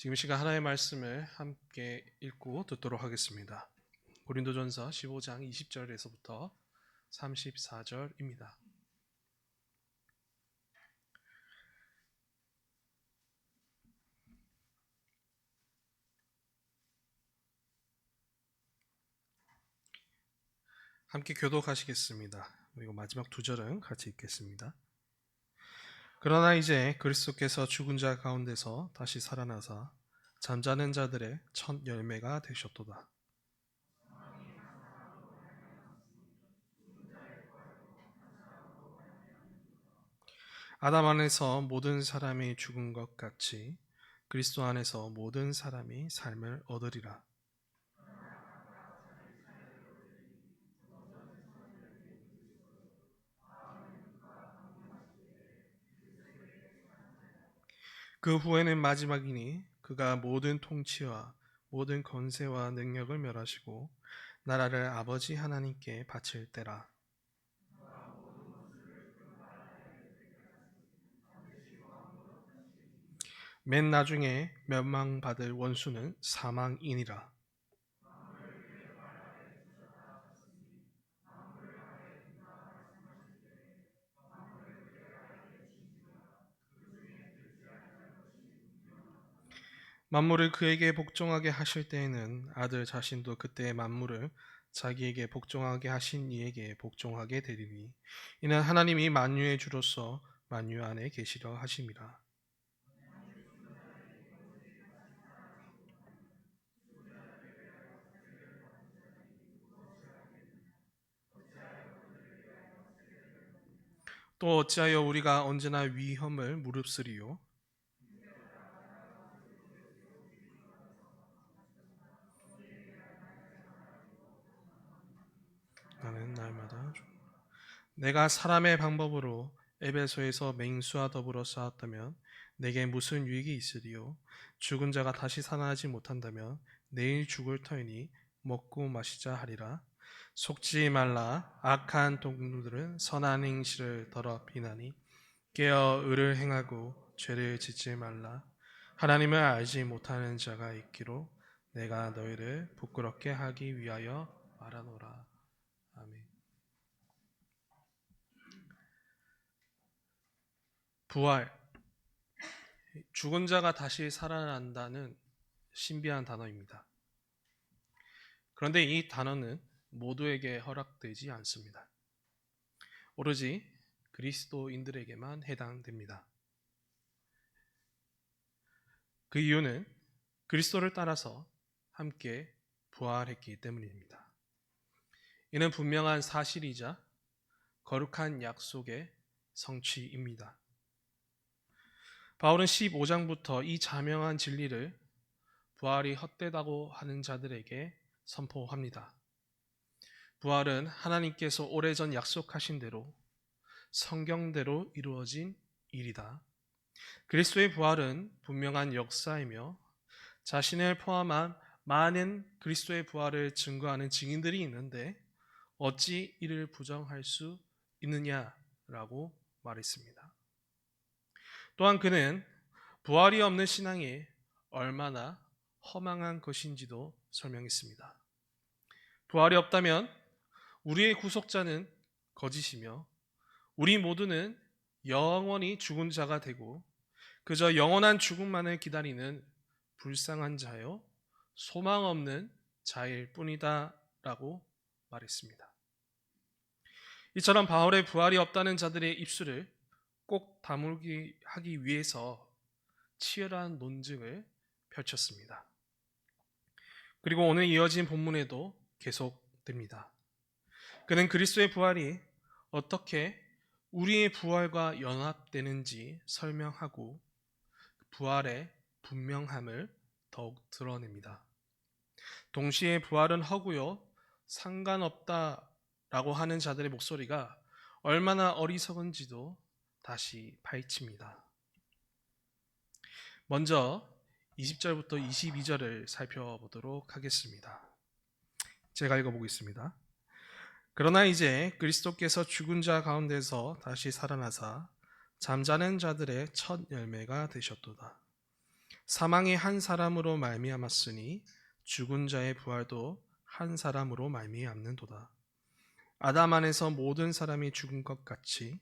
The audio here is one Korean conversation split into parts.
지금 시간 하나의 말씀을 함께 읽고 듣도록 하겠습니다. 고린도전서 15장 20절에서부터 34절입니다. 함께 교독하시겠습니다. 그리고 마지막 두 절은 같이 읽겠습니다. 그러나 이제 그리스도께서 죽은 자 가운데서 다시 살아나사 잠자는 자들의 첫 열매가 되셨도다. 아담 안에서 모든 사람이 죽은 것 같이 그리스도 안에서 모든 사람이 삶을 얻으리라. 그 후에는 마지막이니 그가 모든 통치와 모든 권세와 능력을 멸하시고 나라를 아버지 하나님께 바칠 때라. 맨 나중에 멸망받을 원수는 사망이니라. 만물을 그에게 복종하게 하실 때에는 아들 자신도 그때의 만물을 자기에게 복종하게 하신 이에게 복종하게 되리니 이는 하나님이 만유의 주로서 만유 안에 계시려 하심이라. 또 어찌하여 우리가 언제나 위험을 무릅쓰리요? 나는 날마다 내가 사람의 방법으로 에베소에서 맹수와 더불어 싸웠다면 내게 무슨 유익이 있으리요? 죽은 자가 다시 살아나지 못한다면 내일 죽을 터이니 먹고 마시자 하리라. 속지 말라. 악한 동료들은 선한 행실을 더럽히나니 깨어 의를 행하고 죄를 짓지 말라. 하나님을 알지 못하는 자가 있기로 내가 너희를 부끄럽게 하기 위하여 말하노라. 아멘. 부활. 죽은 자가 다시 살아난다는 신비한 단어입니다. 그런데 이 단어는 모두에게 허락되지 않습니다. 오로지 그리스도인들에게만 해당됩니다. 그 이유는 그리스도를 따라서 함께 부활했기 때문입니다. 이는 분명한 사실이자 거룩한 약속의 성취입니다. 바울은 15장부터 이 자명한 진리를 부활이 헛되다고 하는 자들에게 선포합니다. 부활은 하나님께서 오래전 약속하신 대로 성경대로 이루어진 일이다. 그리스도의 부활은 분명한 역사이며 자신을 포함한 많은 그리스도의 부활을 증거하는 증인들이 있는데 어찌 이를 부정할 수 있느냐라고 말했습니다. 또한 그는 부활이 없는 신앙이 얼마나 허망한 것인지도 설명했습니다. 부활이 없다면 우리의 구속자는 거짓이며 우리 모두는 영원히 죽은 자가 되고 그저 영원한 죽음만을 기다리는 불쌍한 자요 소망 없는 자일 뿐이다 라고 말했습니다. 이처럼 바울의 부활이 없다는 자들의 입술을 꼭 다물게 하기 위해서 치열한 논증을 펼쳤습니다. 그리고 오늘 이어진 본문에도 계속됩니다. 그는 그리스도의 부활이 어떻게 우리의 부활과 연합되는지 설명하고 부활의 분명함을 더욱 드러냅니다. 동시에 부활은 허구요 상관없다라고 하는 자들의 목소리가 얼마나 어리석은지도 다시 파헤칩니다. 먼저 20절부터 22절을 살펴보도록 하겠습니다. 제가 읽어보겠습니다. 그러나 이제 그리스도께서 죽은 자 가운데서 다시 살아나사 잠자는 자들의 첫 열매가 되셨도다. 사망이 한 사람으로 말미암았으니 죽은 자의 부활도 한 사람으로 말미암는도다. 아담 안에서 모든 사람이 죽은 것 같이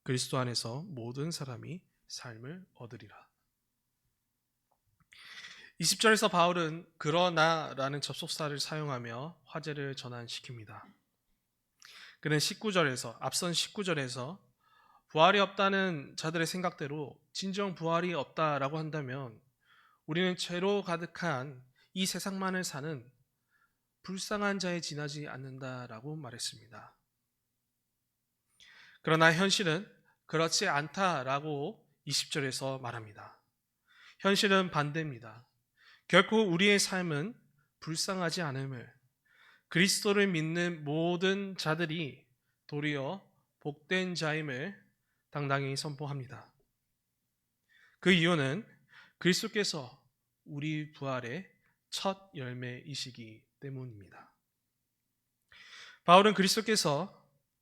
그리스도 안에서 모든 사람이 삶을 얻으리라. 20절에서 바울은 그러나라는 접속사를 사용하며 화제를 전환시킵니다. 그는 앞선 19절에서 부활이 없다는 자들의 생각대로 진정 부활이 없다라고 한다면 우리는 죄로 가득한 이 세상만을 사는 불쌍한 자에 지나지 않는다라고 말했습니다. 그러나 현실은 그렇지 않다라고 20절에서 말합니다. 현실은 반대입니다. 결코 우리의 삶은 불쌍하지 않음을 그리스도를 믿는 모든 자들이 도리어 복된 자임을 당당히 선포합니다. 그 이유는 그리스도께서 우리 부활의 첫 열매이시기 때문입니다. 바울은 그리스도께서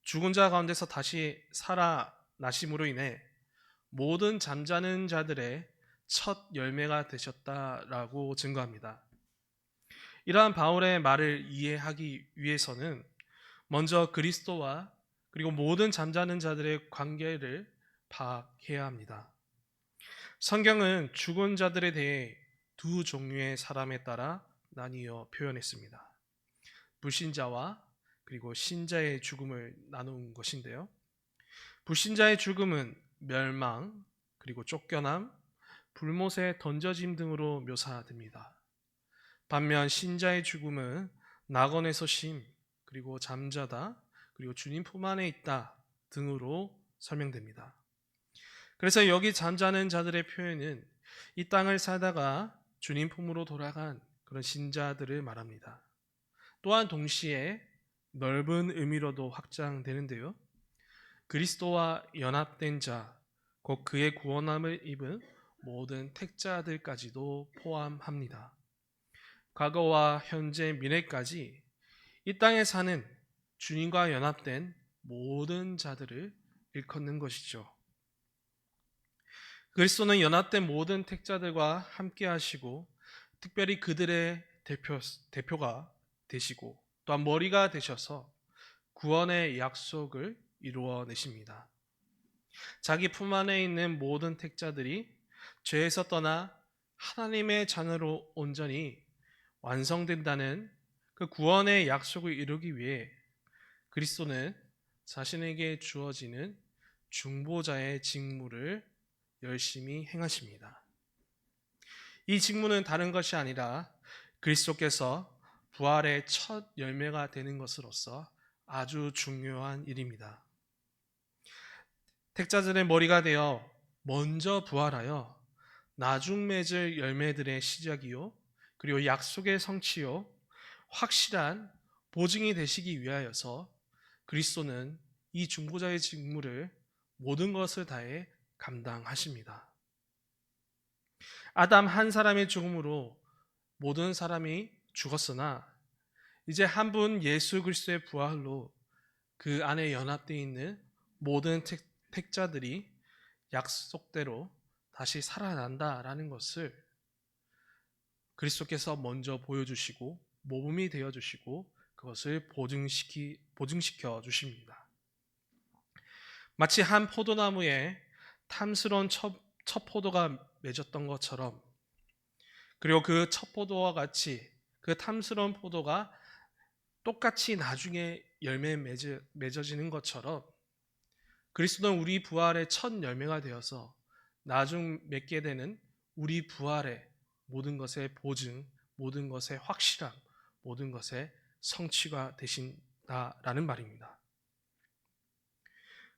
죽은 자 가운데서 다시 살아나심으로 인해 모든 잠자는 자들의 첫 열매가 되셨다라고 증거합니다. 이러한 바울의 말을 이해하기 위해서는 먼저 그리스도와 그리고 모든 잠자는 자들의 관계를 파악해야 합니다. 성경은 죽은 자들에 대해 두 종류의 사람에 따라 나뉘어 표현했습니다. 불신자와 그리고 신자의 죽음을 나눈 것인데요. 불신자의 죽음은 멸망, 그리고 쫓겨남, 불못에 던져짐 등으로 묘사됩니다. 반면 신자의 죽음은 낙원에서 쉼, 그리고 잠자다, 그리고 주님 품 안에 있다 등으로 설명됩니다. 그래서 여기 잠자는 자들의 표현은 이 땅을 살다가 주님 품으로 돌아간 그런 신자들을 말합니다. 또한 동시에 넓은 의미로도 확장되는데요. 그리스도와 연합된 자, 곧 그의 구원함을 입은 모든 택자들까지도 포함합니다. 과거와 현재, 미래까지 이 땅에 사는 주님과 연합된 모든 자들을 일컫는 것이죠. 그리스도는 연합된 모든 택자들과 함께 하시고 특별히 그들의 대표가 되시고 또한 머리가 되셔서 구원의 약속을 이루어내십니다. 자기 품 안에 있는 모든 택자들이 죄에서 떠나 하나님의 자녀로 온전히 완성된다는 그 구원의 약속을 이루기 위해 그리스도는 자신에게 주어지는 중보자의 직무를 열심히 행하십니다. 이 직무는 다른 것이 아니라 그리스도께서 부활의 첫 열매가 되는 것으로서 아주 중요한 일입니다. 택자들의 머리가 되어 먼저 부활하여 나중 맺을 열매들의 시작이요 그리고 약속의 성취요 확실한 보증이 되시기 위하여서 그리스도는 이 중보자의 직무를 모든 것을 다해 감당하십니다. 아담 한 사람의 죽음으로 모든 사람이 죽었으나 이제 한 분 예수 그리스도의 부활로 그 안에 연합되어 있는 모든 택자들이 약속대로 다시 살아난다라는 것을 그리스도께서 먼저 보여주시고 모범이 되어주시고 그것을 보증시켜 주십니다. 마치 한 포도나무에 탐스러운 첫 포도가 맺었던 것처럼 그리고 그 첫 포도와 같이 그 탐스러운 포도가 똑같이 나중에 열매 맺어지는 것처럼 그리스도는 우리 부활의 첫 열매가 되어서 나중 맺게 되는 우리 부활의 모든 것의 보증, 모든 것의 확실함, 모든 것의 성취가 되신다라는 말입니다.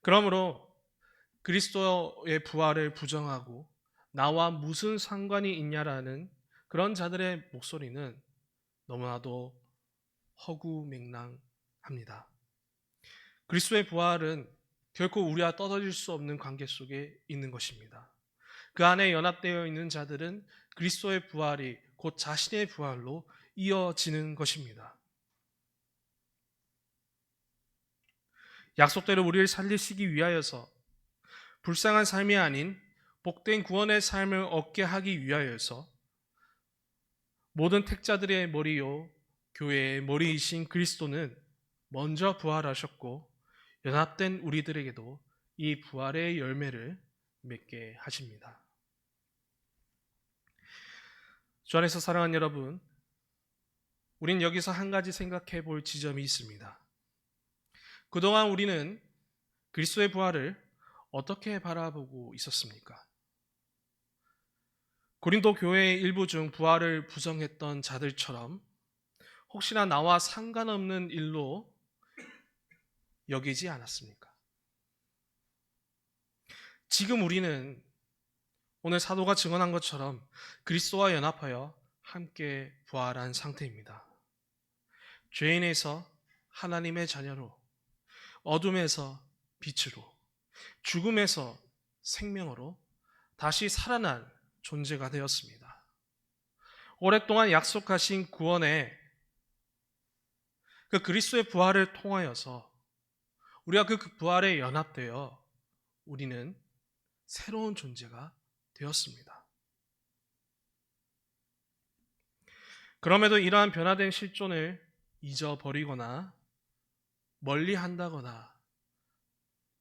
그러므로 그리스도의 부활을 부정하고 나와 무슨 상관이 있냐라는 그런 자들의 목소리는 너무나도 허구맹랑합니다. 그리스도의 부활은 결코 우리와 떨어질 수 없는 관계 속에 있는 것입니다. 그 안에 연합되어 있는 자들은 그리스도의 부활이 곧 자신의 부활로 이어지는 것입니다. 약속대로 우리를 살리시기 위하여서 불쌍한 삶이 아닌 복된 구원의 삶을 얻게 하기 위하여서 모든 택자들의 머리요 교회의 머리이신 그리스도는 먼저 부활하셨고 연합된 우리들에게도 이 부활의 열매를 맺게 하십니다. 주 안에서 사랑하는 여러분, 우린 여기서 한 가지 생각해 볼 지점이 있습니다. 그동안 우리는 그리스도의 부활을 어떻게 바라보고 있었습니까? 고린도 교회의 일부 중 부활을 부정했던 자들처럼 혹시나 나와 상관없는 일로 여기지 않았습니까? 지금 우리는 오늘 사도가 증언한 것처럼 그리스도와 연합하여 함께 부활한 상태입니다. 죄인에서 하나님의 자녀로, 어둠에서 빛으로, 죽음에서 생명으로 다시 살아난 존재가 되었습니다. 오랫동안 약속하신 구원의 그 그리스도의 부활을 통하여서 우리가 그 부활에 연합되어 우리는 새로운 존재가 되었습니다. 그럼에도 이러한 변화된 실존을 잊어버리거나 멀리 한다거나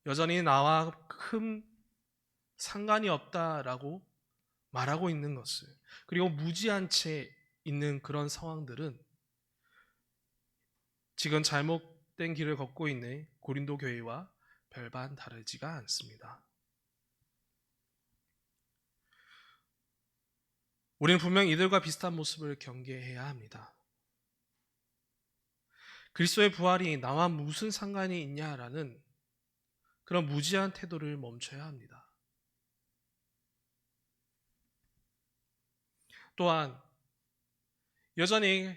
여전히 나와 큰 상관이 없다라고 말하고 있는 것을, 그리고 무지한 채 있는 그런 상황들은 지금 잘못된 길을 걷고 있는 고린도 교회와 별반 다르지가 않습니다. 우리는 분명 이들과 비슷한 모습을 경계해야 합니다. 그리스도의 부활이 나와 무슨 상관이 있냐라는 그런 무지한 태도를 멈춰야 합니다. 또한 여전히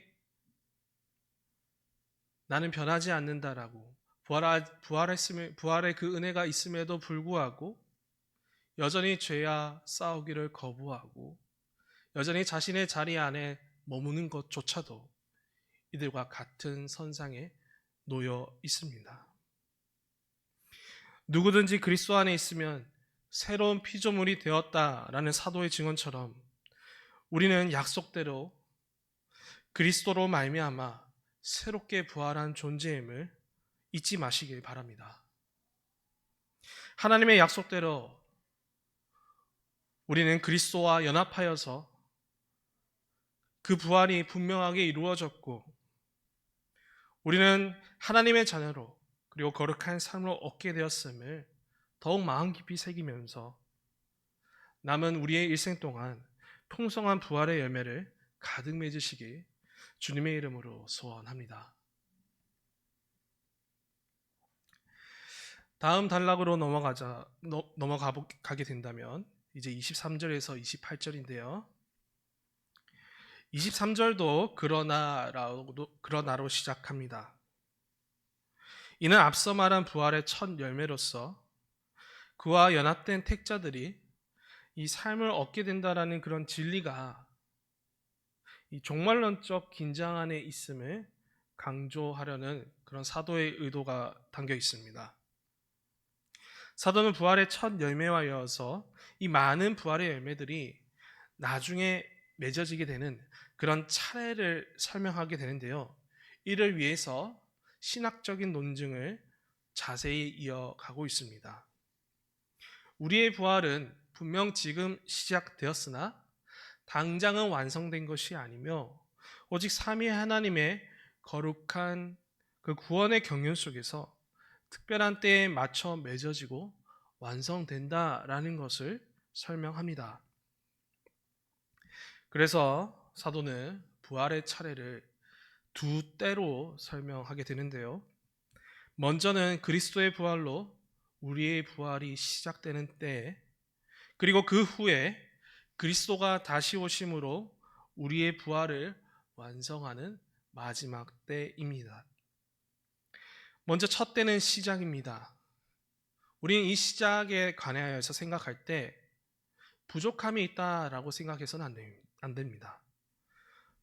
나는 변하지 않는다라고 부활의 그 은혜가 있음에도 불구하고 여전히 죄와 싸우기를 거부하고 여전히 자신의 자리 안에 머무는 것조차도 이들과 같은 선상에 놓여 있습니다. 누구든지 그리스도 안에 있으면 새로운 피조물이 되었다라는 사도의 증언처럼 우리는 약속대로 그리스도로 말미암아 새롭게 부활한 존재임을 잊지 마시길 바랍니다. 하나님의 약속대로 우리는 그리스도와 연합하여서 그 부활이 분명하게 이루어졌고 우리는 하나님의 자녀로 그리고 거룩한 삶을 얻게 되었음을 더욱 마음 깊이 새기면서 남은 우리의 일생 동안 풍성한 부활의 열매를 가득 맺으시길 주님의 이름으로 소원합니다. 다음 단락으로 넘어가게 된다면 이제 23절에서 28절인데요. 23절도 그러나로 시작합니다. 이는 앞서 말한 부활의 첫 열매로서 그와 연합된 택자들이 이 삶을 얻게 된다라는 그런 진리가 이 종말론적 긴장 안에 있음을 강조하려는 그런 사도의 의도가 담겨 있습니다. 사도는 부활의 첫 열매와 이어서 이 많은 부활의 열매들이 나중에 맺어지게 되는 그런 차례를 설명하게 되는데요. 이를 위해서 신학적인 논증을 자세히 이어가고 있습니다. 우리의 부활은 분명 지금 시작되었으나 당장은 완성된 것이 아니며 오직 삼위 하나님의 거룩한 그 구원의 경륜 속에서 특별한 때에 맞춰 맺어지고 완성된다라는 것을 설명합니다. 그래서 사도는 부활의 차례를 두 때로 설명하게 되는데요. 먼저는 그리스도의 부활로 우리의 부활이 시작되는 때, 그리고 그 후에 그리스도가 다시 오심으로 우리의 부활을 완성하는 마지막 때입니다. 먼저 첫 때는 시작입니다. 우리는 이 시작에 관하여서 생각할 때 부족함이 있다라고 생각해서는 안 됩니다.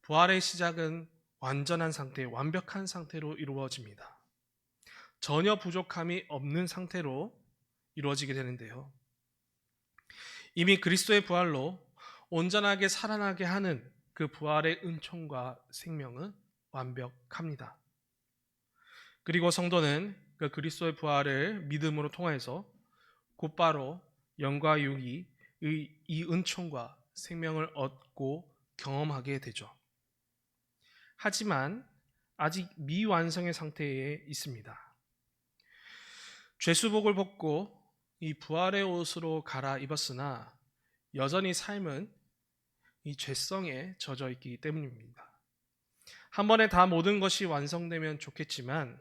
부활의 시작은 완전한 상태, 완벽한 상태로 이루어집니다. 전혀 부족함이 없는 상태로 이루어지게 되는데요. 이미 그리스도의 부활로 온전하게 살아나게 하는 그 부활의 은총과 생명은 완벽합니다. 그리고 성도는 그 그리스도의 부활을 믿음으로 통해서 곧바로 영과 유익의 이 은총과 생명을 얻고 경험하게 되죠. 하지만 아직 미완성의 상태에 있습니다. 죄수복을 벗고 이 부활의 옷으로 갈아입었으나 여전히 삶은 이 죄성에 젖어 있기 때문입니다. 한 번에 다 모든 것이 완성되면 좋겠지만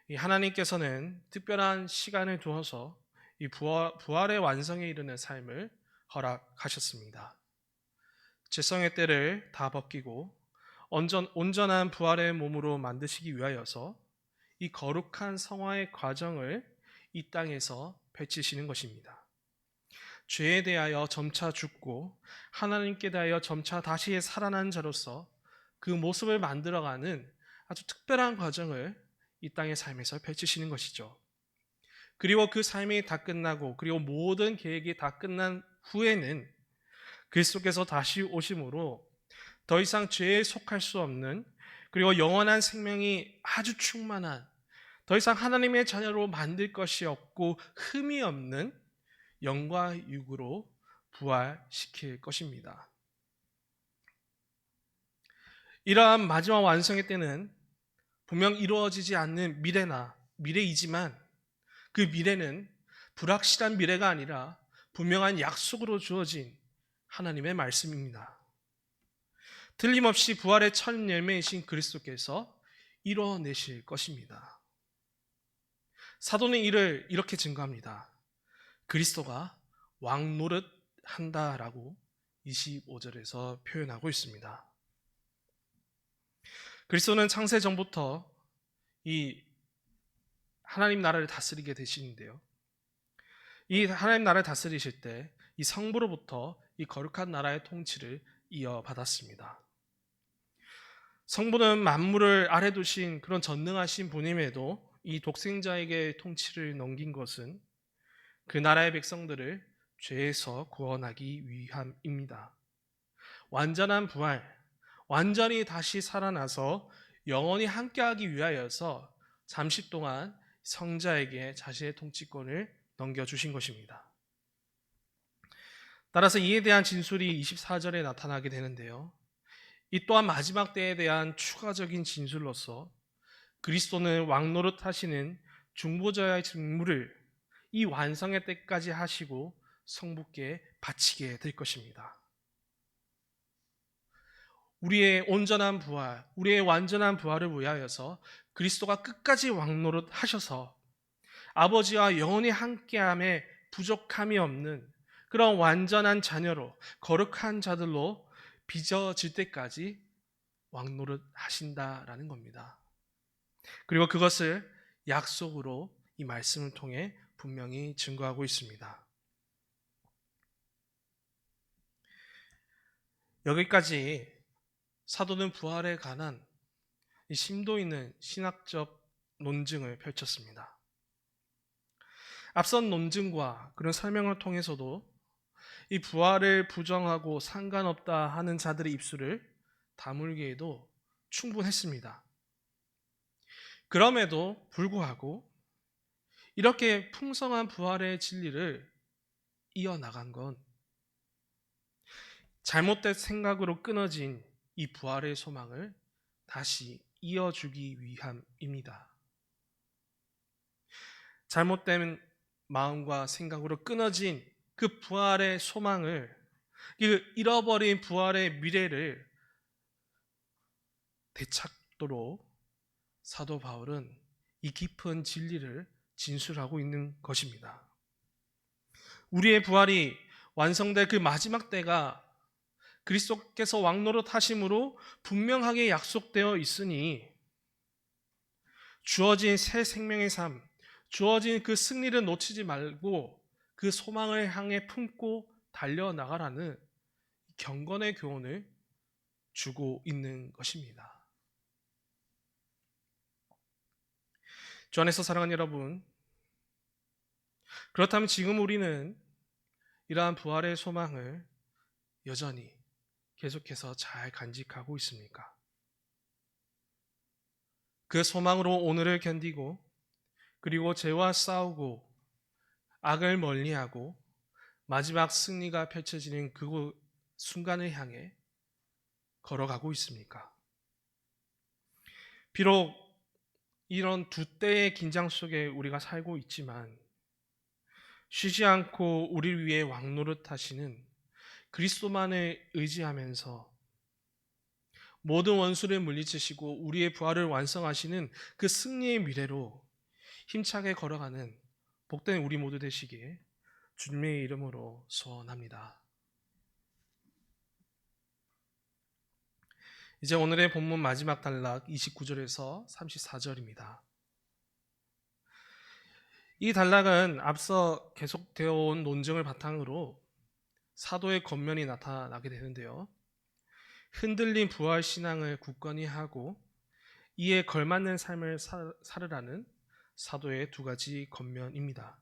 이 하나님께서는 특별한 시간을 두어서 이 부활의 완성에 이르는 삶을 허락하셨습니다. 죄성의 때를 다 벗기고 온전한 부활의 몸으로 만드시기 위하여서 이 거룩한 성화의 과정을 이 땅에서 펼치시는 것입니다. 죄에 대하여 점차 죽고 하나님께 대하여 점차 다시 살아난 자로서 그 모습을 만들어가는 아주 특별한 과정을 이 땅의 삶에서 펼치시는 것이죠. 그리고 그 삶이 다 끝나고 그리고 모든 계획이 다 끝난 후에는 그리스도께서 다시 오심으로 더 이상 죄에 속할 수 없는 그리고 영원한 생명이 아주 충만한 더 이상 하나님의 자녀로 만들 것이 없고 흠이 없는 영과 육으로 부활시킬 것입니다. 이러한 마지막 완성의 때는 분명 이루어지지 않는 미래이지만 그 미래는 불확실한 미래가 아니라 분명한 약속으로 주어진 하나님의 말씀입니다. 틀림없이 부활의 첫 열매이신 그리스도께서 이뤄내실 것입니다. 사도는 이를 이렇게 증거합니다. 그리스도가 왕 노릇 한다라고 25절에서 표현하고 있습니다. 그리스도는 창세 전부터 이 하나님 나라를 다스리게 되시는데요. 이 하나님 나라를 다스리실 때 이 성부로부터 이 거룩한 나라의 통치를 이어받았습니다. 성부는 만물을 아래 두신 그런 전능하신 분임에도 이 독생자에게 통치를 넘긴 것은 그 나라의 백성들을 죄에서 구원하기 위함입니다. 완전한 부활, 완전히 다시 살아나서 영원히 함께하기 위하여서 잠시 동안 성자에게 자신의 통치권을 넘겨주신 것입니다. 따라서 이에 대한 진술이 24절에 나타나게 되는데요. 이 또한 마지막 때에 대한 추가적인 진술로서 그리스도는 왕노릇 하시는 중보자의 직무를 이 완성의 때까지 하시고 성부께 바치게 될 것입니다. 우리의 온전한 부활, 우리의 완전한 부활을 위하여서 그리스도가 끝까지 왕노릇 하셔서 아버지와 영원히 함께함에 부족함이 없는 그런 완전한 자녀로 거룩한 자들로 빚어질 때까지 왕노릇 하신다라는 겁니다. 그리고 그것을 약속으로 이 말씀을 통해 분명히 증거하고 있습니다. 여기까지 사도는 부활에 관한 이 심도 있는 신학적 논증을 펼쳤습니다. 앞선 논증과 그런 설명을 통해서도 이 부활을 부정하고 상관없다 하는 자들의 입술을 다물기에도 충분했습니다. 그럼에도 불구하고 이렇게 풍성한 부활의 진리를 이어나간 건 잘못된 생각으로 끊어진 이 부활의 소망을 다시 이어주기 위함입니다. 잘못된 마음과 생각으로 끊어진 그 부활의 소망을, 그 잃어버린 부활의 미래를 되찾도록 사도 바울은 이 깊은 진리를 진술하고 있는 것입니다. 우리의 부활이 완성될 그 마지막 때가 그리스도께서 왕노릇 하심으로 분명하게 약속되어 있으니 주어진 새 생명의 삶, 주어진 그 승리를 놓치지 말고 그 소망을 향해 품고 달려나가라는 경건의 교훈을 주고 있는 것입니다. 주 안에서 사랑하는 여러분, 그렇다면 지금 우리는 이러한 부활의 소망을 여전히 계속해서 잘 간직하고 있습니까? 그 소망으로 오늘을 견디고 그리고 죄와 싸우고 악을 멀리하고 마지막 승리가 펼쳐지는 그 순간을 향해 걸어가고 있습니까? 비록 이런 두 때의 긴장 속에 우리가 살고 있지만 쉬지 않고 우리를 위해 왕노릇하시는 그리스도만을 의지하면서 모든 원수를 물리치시고 우리의 부활을 완성하시는 그 승리의 미래로 힘차게 걸어가는 복된 우리 모두 되시기에 주님의 이름으로 소원합니다. 이제 오늘의 본문 마지막 단락 29절에서 34절입니다. 이 단락은 앞서 계속되어 온 논증을 바탕으로 사도의 겉면이 나타나게 되는데요. 흔들린 부활 신앙을 굳건히 하고 이에 걸맞는 삶을 살으라는 사도의 두 가지 겉면입니다.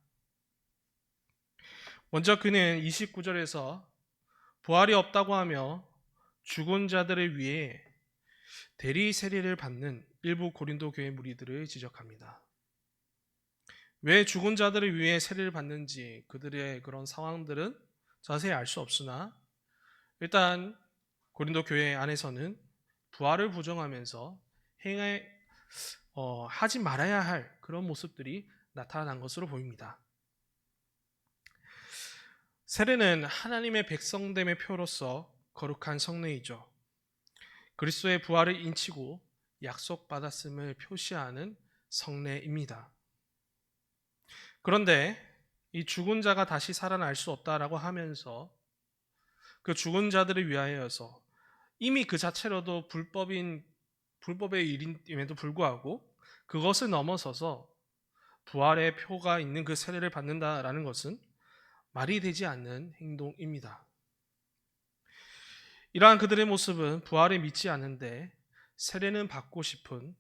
먼저 그는 29절에서 부활이 없다고 하며 죽은 자들을 위해 대리 세례를 받는 일부 고린도 교회 무리들을 지적합니다. 왜 죽은 자들을 위해 세례를 받는지 그들의 그런 상황들은 자세히 알 수 없으나 일단 고린도 교회 안에서는 부활을 부정하면서 하지 말아야 할 그런 모습들이 나타난 것으로 보입니다. 세례는 하나님의 백성됨의 표로서 거룩한 성례이죠. 그리스도의 부활을 인치고 약속받았음을 표시하는 성례입니다. 그런데 이 죽은 자가 다시 살아날 수 없다라고 하면서 그 죽은 자들을 위하여서 이미 그 자체로도 불법의 일임에도 불구하고 그것을 넘어서서 부활의 표가 있는 그 세례를 받는다라는 것은 말이 되지 않는 행동입니다. 이러한 그들의 모습은 부활에 믿지 않는데 세례는 받고 싶은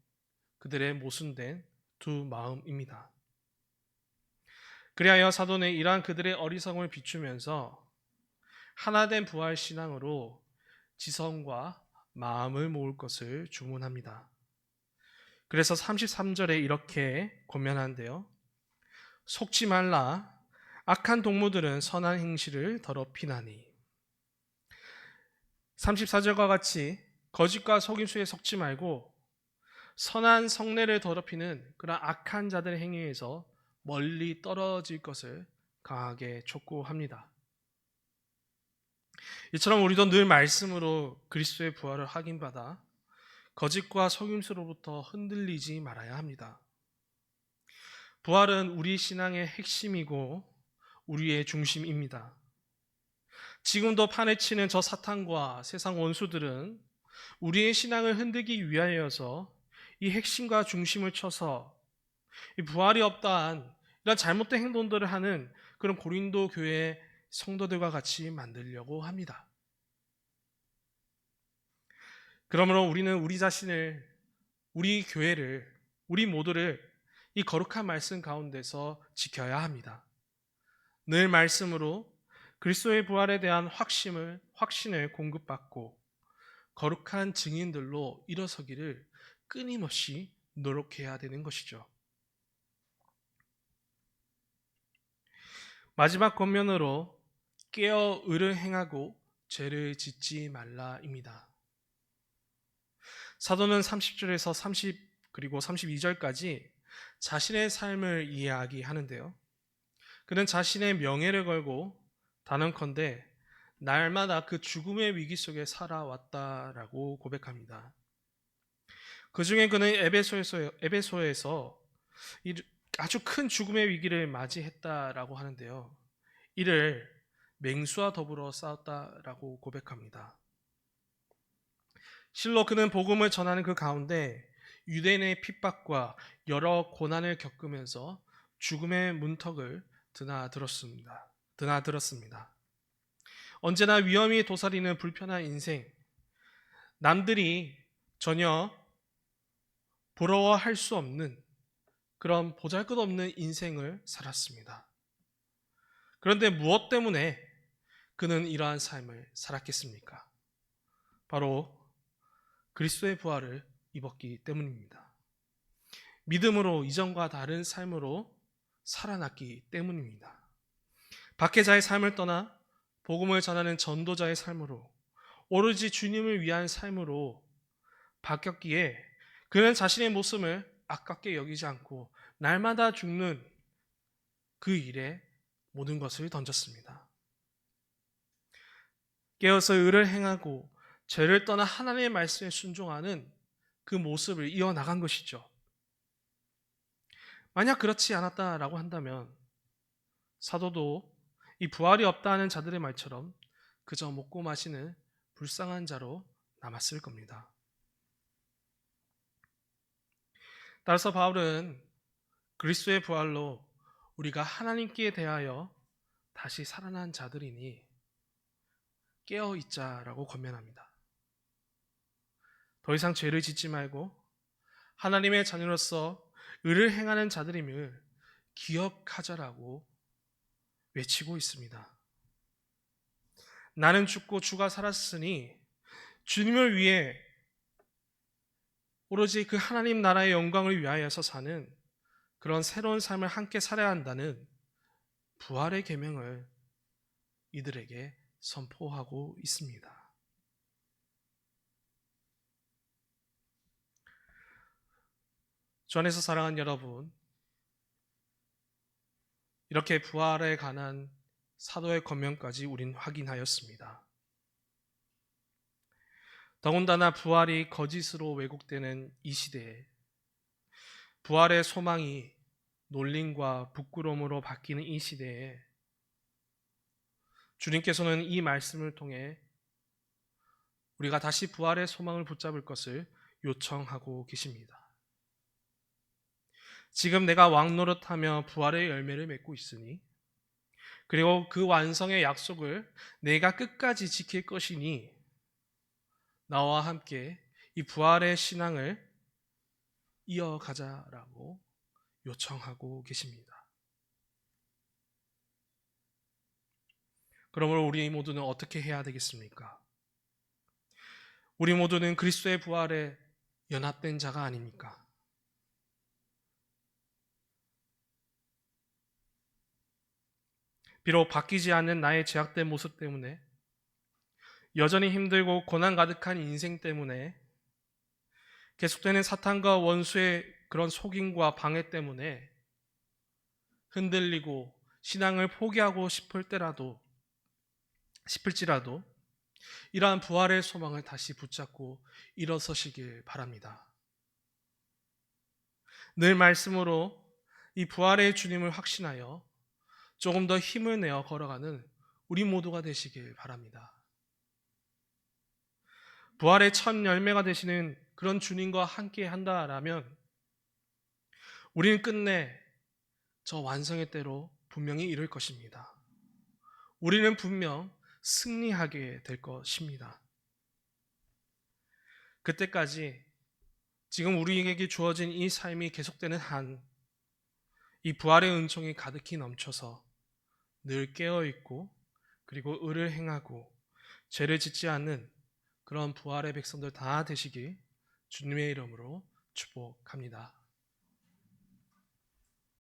그들의 모순된 두 마음입니다. 그리하여 사도는 이러한 그들의 어리석음을 비추면서 하나된 부활 신앙으로 지성과 마음을 모을 것을 주문합니다. 그래서 33절에 이렇게 권면하는데요. 속지 말라. 악한 동무들은 선한 행실을 더럽히나니. 34절과 같이 거짓과 속임수에 속지 말고 선한 성례를 더럽히는 그런 악한 자들의 행위에서 멀리 떨어질 것을 강하게 촉구합니다. 이처럼 우리도 늘 말씀으로 그리스도의 부활을 확인받아 거짓과 속임수로부터 흔들리지 말아야 합니다. 부활은 우리 신앙의 핵심이고 우리의 중심입니다. 지금도 판에 치는 저 사탄과 세상 원수들은 우리의 신앙을 흔들기 위하여서 이 핵심과 중심을 쳐서 이 부활이 없다한 이런 잘못된 행동들을 하는 그런 고린도 교회 성도들과 같이 만들려고 합니다. 그러므로 우리는 우리 자신을, 우리 교회를, 우리 모두를 이 거룩한 말씀 가운데서 지켜야 합니다. 늘 말씀으로 그리스도의 부활에 대한 확신을 공급받고 거룩한 증인들로 일어서기를 끊임없이 노력해야 되는 것이죠. 마지막 권면으로 깨어 의를 행하고 죄를 짓지 말라입니다. 사도는 30절에서 30 그리고 32절까지 자신의 삶을 이야기하는데요. 그는 자신의 명예를 걸고 단언컨대 날마다 그 죽음의 위기 속에 살아왔다라고 고백합니다. 그 중에 그는 에베소에서 아주 큰 죽음의 위기를 맞이했다라고 하는데요. 이를 맹수와 더불어 싸웠다라고 고백합니다. 실로 그는 복음을 전하는 그 가운데 유대인의 핍박과 여러 고난을 겪으면서 죽음의 문턱을 드나들었습니다. 언제나 위험이 도사리는 불편한 인생, 남들이 전혀 부러워할 수 없는 그런 보잘것없는 인생을 살았습니다. 그런데 무엇 때문에 그는 이러한 삶을 살았겠습니까? 바로 그리스도의 부활을 입었기 때문입니다. 믿음으로 이전과 다른 삶으로 살아났기 때문입니다. 박해자의 삶을 떠나 복음을 전하는 전도자의 삶으로 오로지 주님을 위한 삶으로 바뀌었기에 그는 자신의 모습을 아깝게 여기지 않고 날마다 죽는 그 일에 모든 것을 던졌습니다. 깨어서 의를 행하고 죄를 떠나 하나님의 말씀에 순종하는 그 모습을 이어나간 것이죠. 만약 그렇지 않았다라고 한다면 사도도 이 부활이 없다 하는 자들의 말처럼 그저 먹고 마시는 불쌍한 자로 남았을 겁니다. 따라서 바울은 그리스도의 부활로 우리가 하나님께 대하여 다시 살아난 자들이니 깨어 있자라고 권면합니다. 더 이상 죄를 짓지 말고 하나님의 자녀로서 의를 행하는 자들임을 기억하자라고 외치고 있습니다. 나는 죽고 주가 살았으니 주님을 위해 오로지 그 하나님 나라의 영광을 위하여서 사는 그런 새로운 삶을 함께 살아야 한다는 부활의 계명을 이들에게 선포하고 있습니다. 주 안에서 사랑하는 여러분, 이렇게 부활에 관한 사도의 권면까지 우린 확인하였습니다. 더군다나 부활이 거짓으로 왜곡되는 이 시대에 부활의 소망이 놀림과 부끄러움으로 바뀌는 이 시대에 주님께서는 이 말씀을 통해 우리가 다시 부활의 소망을 붙잡을 것을 요청하고 계십니다. 지금 내가 왕노릇하며 부활의 열매를 맺고 있으니 그리고 그 완성의 약속을 내가 끝까지 지킬 것이니 나와 함께 이 부활의 신앙을 이어가자라고 요청하고 계십니다. 그러므로 우리 모두는 어떻게 해야 되겠습니까? 우리 모두는 그리스도의 부활에 연합된 자가 아닙니까? 비록 바뀌지 않는 나의 제약된 모습 때문에 여전히 힘들고 고난 가득한 인생 때문에 계속되는 사탄과 원수의 그런 속임과 방해 때문에 흔들리고 신앙을 포기하고 싶을지라도 이러한 부활의 소망을 다시 붙잡고 일어서시길 바랍니다. 늘 말씀으로 이 부활의 주님을 확신하여 조금 더 힘을 내어 걸어가는 우리 모두가 되시길 바랍니다. 부활의 첫 열매가 되시는 그런 주님과 함께 한다라면 우리는 끝내 저 완성의 때로 분명히 이룰 것입니다. 우리는 분명 승리하게 될 것입니다. 그때까지 지금 우리에게 주어진 이 삶이 계속되는 한 이 부활의 은총이 가득히 넘쳐서 늘 깨어있고 그리고 의를 행하고 죄를 짓지 않는 그런 부활의 백성들 다 되시길 주님의 이름으로 축복합니다.